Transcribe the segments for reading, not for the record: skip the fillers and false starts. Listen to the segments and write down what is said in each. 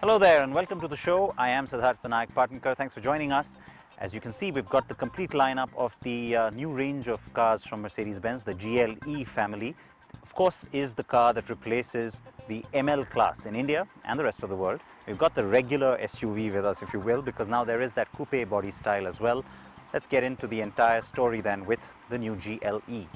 Hello there and welcome to the show. I am Siddharth Vinayak Patnankar. Thanks for joining us. As you can see, we've got the complete lineup of the new range of cars from Mercedes-Benz, the GLE family. Of course, is the car that replaces the ML class in India and the rest of the world. We've got the regular SUV with us, if you will, because now there is that coupe body style as well. Let's get into the entire story then with the new GLE.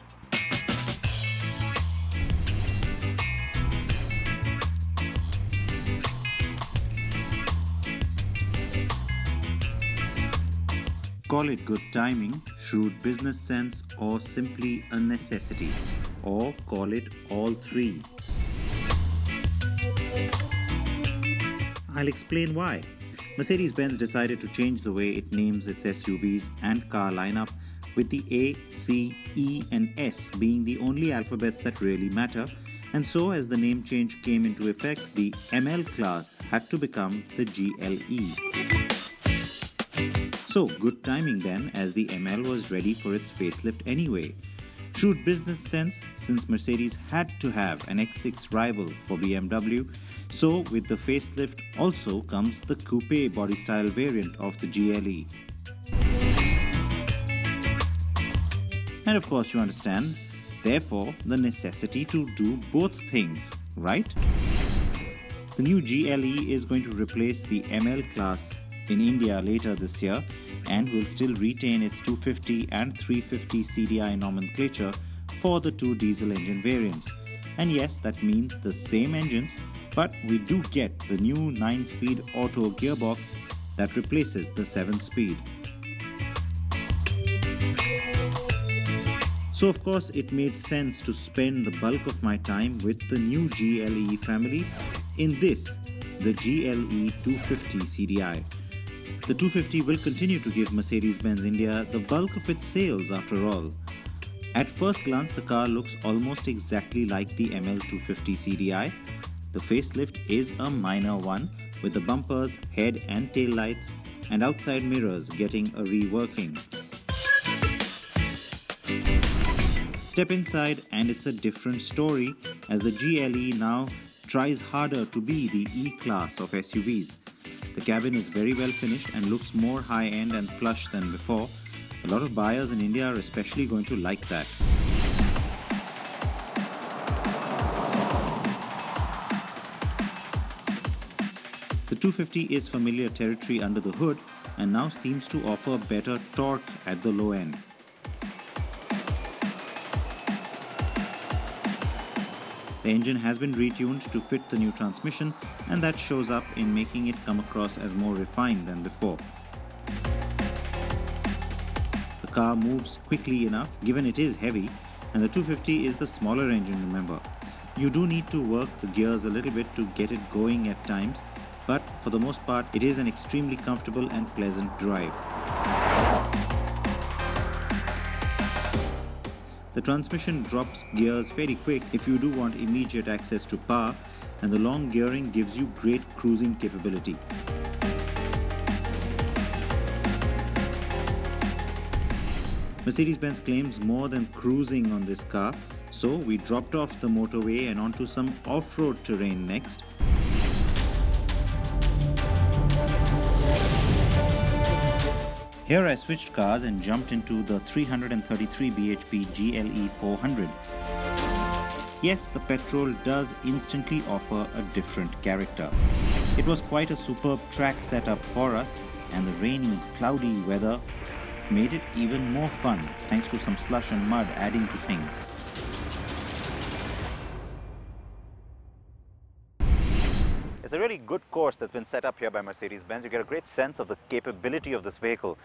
Call it good timing, shrewd business sense, or simply a necessity, or call it all three. I'll explain why. Mercedes-Benz decided to change the way it names its SUVs and car lineup, with the A, C, E and S being the only alphabets that really matter, and so as the name change came into effect, the ML class had to become the GLE. So, good timing then, as the ML was ready for its facelift anyway. Shrewd business sense, since Mercedes had to have an X6 rival for BMW, so with the facelift also comes the coupe body style variant of the GLE. And of course you understand, therefore the necessity to do both things, right? The new GLE is going to replace the ML class in India later this year and will still retain its 250 and 350 CDI nomenclature for the two diesel engine variants. And yes, that means the same engines, but we do get the new 9-speed auto gearbox that replaces the 7-speed. So of course it made sense to spend the bulk of my time with the new GLE family in this, the GLE 250 CDI. The 250 will continue to give Mercedes-Benz India the bulk of its sales after all. At first glance, the car looks almost exactly like the ML 250 CDI. The facelift is a minor one, with the bumpers, head and tail lights and outside mirrors getting a reworking. Step inside and it's a different story, as the GLE now tries harder to be the E-class of SUVs. The cabin is very well finished and looks more high-end and plush than before. A lot of buyers in India are especially going to like that. The 250 is familiar territory under the hood and now seems to offer better torque at the low end. The engine has been retuned to fit the new transmission, and that shows up in making it come across as more refined than before. The car moves quickly enough given it is heavy, and the 250 is the smaller engine, remember. You do need to work the gears a little bit to get it going at times, but for the most part it is an extremely comfortable and pleasant drive. The transmission drops gears very quick if you do want immediate access to power, and the long gearing gives you great cruising capability. Mercedes-Benz claims more than cruising on this car, so we dropped off the motorway and onto some off-road terrain next. Here I switched cars and jumped into the 333 bhp GLE 400. Yes, the petrol does instantly offer a different character. It was quite a superb track setup for us, and the rainy, cloudy weather made it even more fun thanks to some slush and mud adding to things. It's a really good course that's been set up here by Mercedes-Benz. You get a great sense of the capability of this vehicle.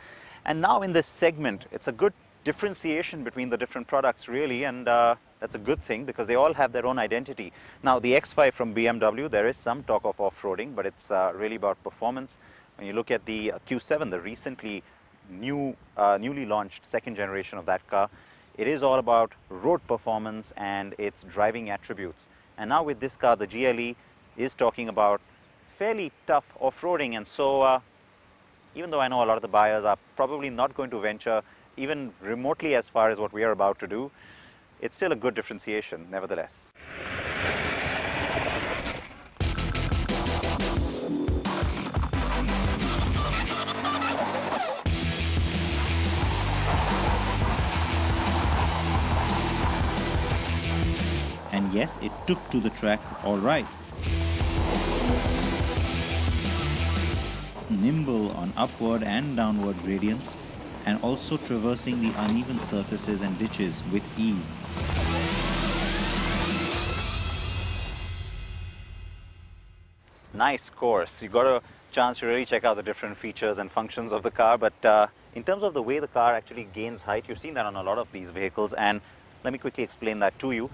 And now in this segment, it's a good differentiation between the different products really, and that's a good thing because they all have their own identity. Now the X5 from BMW, there is some talk of off-roading, but it's really about performance. When you look at the Q7, the recently newly launched second generation of that car, it is all about road performance and its driving attributes. And now with this car, the GLE is talking about fairly tough off-roading, and so even though I know a lot of the buyers are probably not going to venture even remotely as far as what we are about to do, it's still a good differentiation nevertheless. yes, it took to the track all right. Nimble on upward and downward gradients, and also traversing the uneven surfaces and ditches with ease. Nice course. You got a chance to really check out the different features and functions of the car, but in terms of the way the car actually gains height, you've seen that on a lot of these vehicles, and let me quickly explain that to you.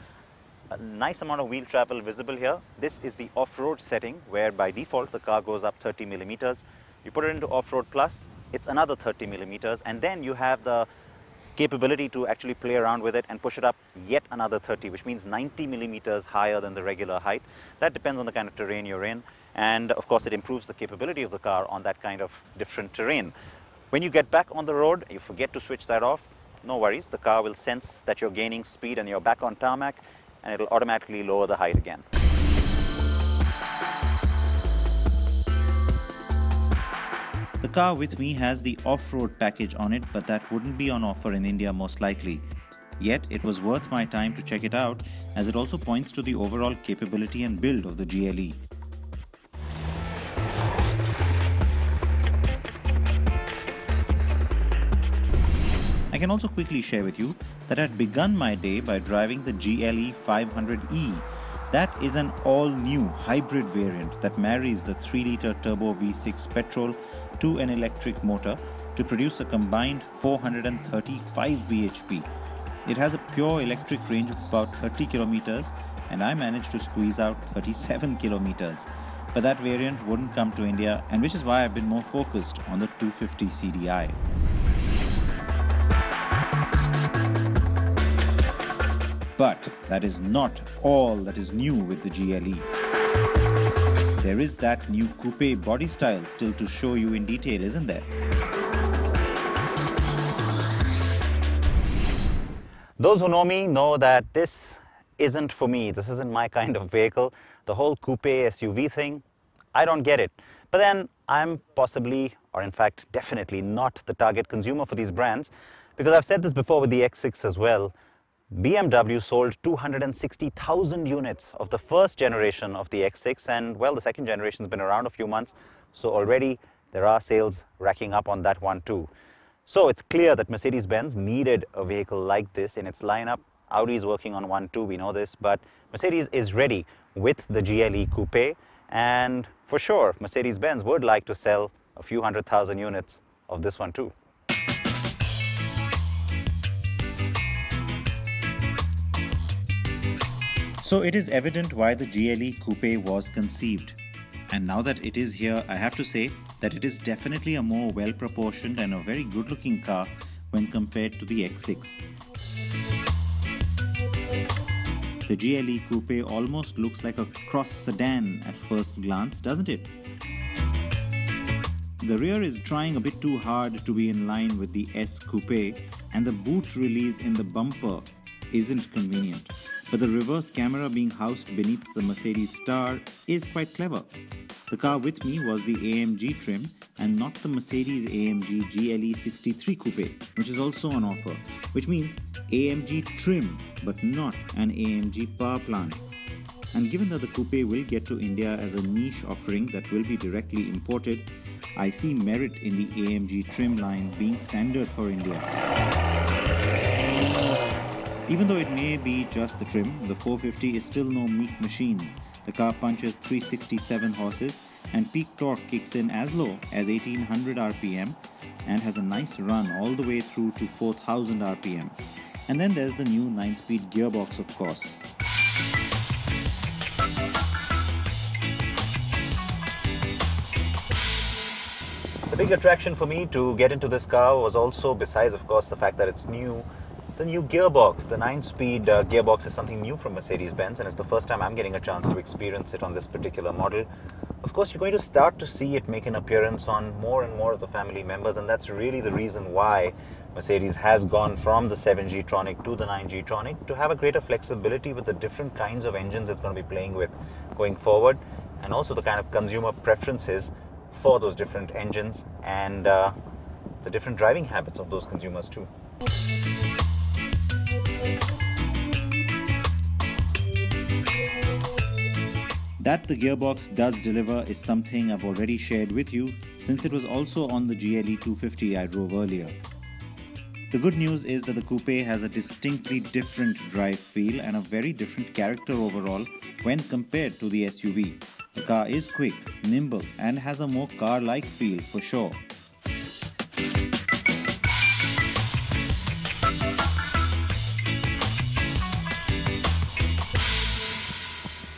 A nice amount of wheel travel visible here. This is the off-road setting, where by default the car goes up 30 millimeters. You put it into off-road plus, it's another 30 millimeters, and then you have the capability to actually play around with it and push it up yet another 30, which means 90 millimeters higher than the regular height. That depends on the kind of terrain you're in, and of course it improves the capability of the car on that kind of different terrain. When you get back on the road, you forget to switch that off, no worries, the car will sense that you're gaining speed and you're back on tarmac, and it'll automatically lower the height again. The car with me has the off-road package on it, but that wouldn't be on offer in India most likely. Yet it was worth my time to check it out, as it also points to the overall capability and build of the GLE. I can also quickly share with you that I had begun my day by driving the GLE 500E. That is an all-new hybrid variant that marries the 3-litre turbo V6 petrol to an electric motor to produce a combined 435 bhp. It has a pure electric range of about 30 kilometers, and I managed to squeeze out 37 kilometers. But that variant wouldn't come to India, and which is why I've been more focused on the 250 CDI. But that is not all that is new with the GLE. There is that new coupe body style still to show you in detail, isn't there? Those who know me know that this isn't for me. This isn't my kind of vehicle. The whole coupe SUV thing, I don't get it. But then I'm possibly, or in fact definitely not the target consumer for these brands, because I've said this before with the X6 as well. BMW sold 260,000 units of the first generation of the X6, and well, the second generation has been around a few months, so already there are sales racking up on that one too. So it's clear that Mercedes-Benz needed a vehicle like this in its lineup. Audi is working on one too, we know this, but Mercedes is ready with the GLE Coupe, and for sure Mercedes-Benz would like to sell a few 100,000 units of this one too. So it is evident why the GLE Coupe was conceived. And now that it is here, I have to say that it is definitely a more well-proportioned and a very good-looking car when compared to the X6. The GLE Coupe almost looks like a cross sedan at first glance, doesn't it? The rear is trying a bit too hard to be in line with the S Coupe, and the boot release in the bumper isn't convenient. But the reverse camera being housed beneath the Mercedes star is quite clever. The car with me was the AMG trim and not the Mercedes AMG GLE 63 Coupe, which is also on offer, which means AMG trim but not an AMG power plant. And given that the Coupe will get to India as a niche offering that will be directly imported, I see merit in the AMG trim line being standard for India. Even though it may be just the trim, the 450 is still no meek machine. The car punches 367 horses and peak torque kicks in as low as 1800 RPM and has a nice run all the way through to 4000 RPM. And then there's the new 9-speed gearbox, of course. The big attraction for me to get into this car was also, besides of course the fact that it's new, the new gearbox. The 9-speed gearbox is something new from Mercedes-Benz, and it's the first time I'm getting a chance to experience it on this particular model. Of course, you're going to start to see it make an appearance on more and more of the family members, and that's really the reason why Mercedes has gone from the 7G Tronic to the 9G Tronic, to have a greater flexibility with the different kinds of engines it's going to be playing with going forward, and also the kind of consumer preferences for those different engines and the different driving habits of those consumers too. That the gearbox does deliver is something I've already shared with you, since it was also on the GLE 250 I drove earlier. The good news is that the Coupe has a distinctly different drive feel and a very different character overall when compared to the SUV. The car is quick, nimble, and has a more car-like feel for sure.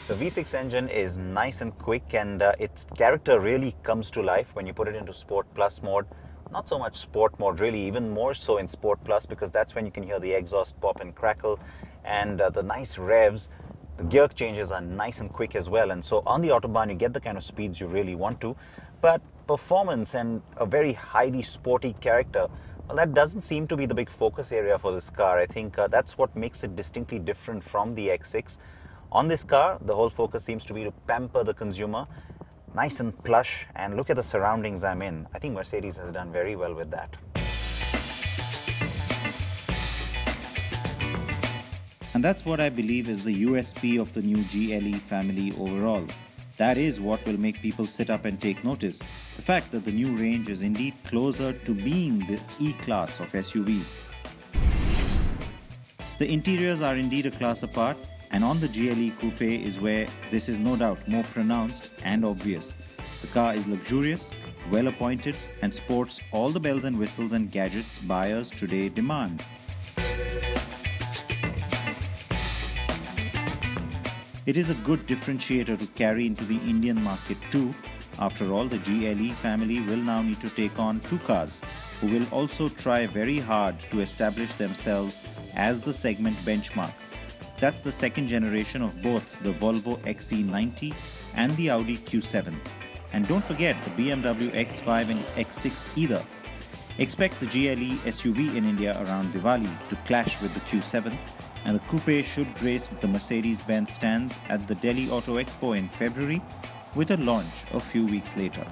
The V6 engine is nice and quick, and its character really comes to life when you put it into Sport Plus mode. Not so much Sport mode really, even more so in Sport Plus, because that's when you can hear the exhaust pop and crackle and the nice revs. The gear changes are nice and quick as well, and so on the Autobahn you get the kind of speeds you really want to. But performance and a very highly sporty character, well, that doesn't seem to be the big focus area for this car. I think that's what makes it distinctly different from the X6. On this car, the whole focus seems to be to pamper the consumer. Nice and plush, and look at the surroundings I'm in. I think Mercedes has done very well with that. And that's what I believe is the USP of the new GLE family overall. That is what will make people sit up and take notice. The fact that the new range is indeed closer to being the E-class of SUVs. The interiors are indeed a class apart, and on the GLE Coupe is where this is no doubt more pronounced and obvious. The car is luxurious, well appointed, and sports all the bells and whistles and gadgets buyers today demand. It is a good differentiator to carry into the Indian market too. After all, the GLE family will now need to take on two cars, who will also try very hard to establish themselves as the segment benchmark. That's the second generation of both the Volvo XC90 and the Audi Q7. And don't forget the BMW X5 and X6 either. Expect the GLE SUV in India around Diwali to clash with the Q7, and the Coupe should grace the Mercedes-Benz stands at the Delhi Auto Expo in February, with a launch a few weeks later.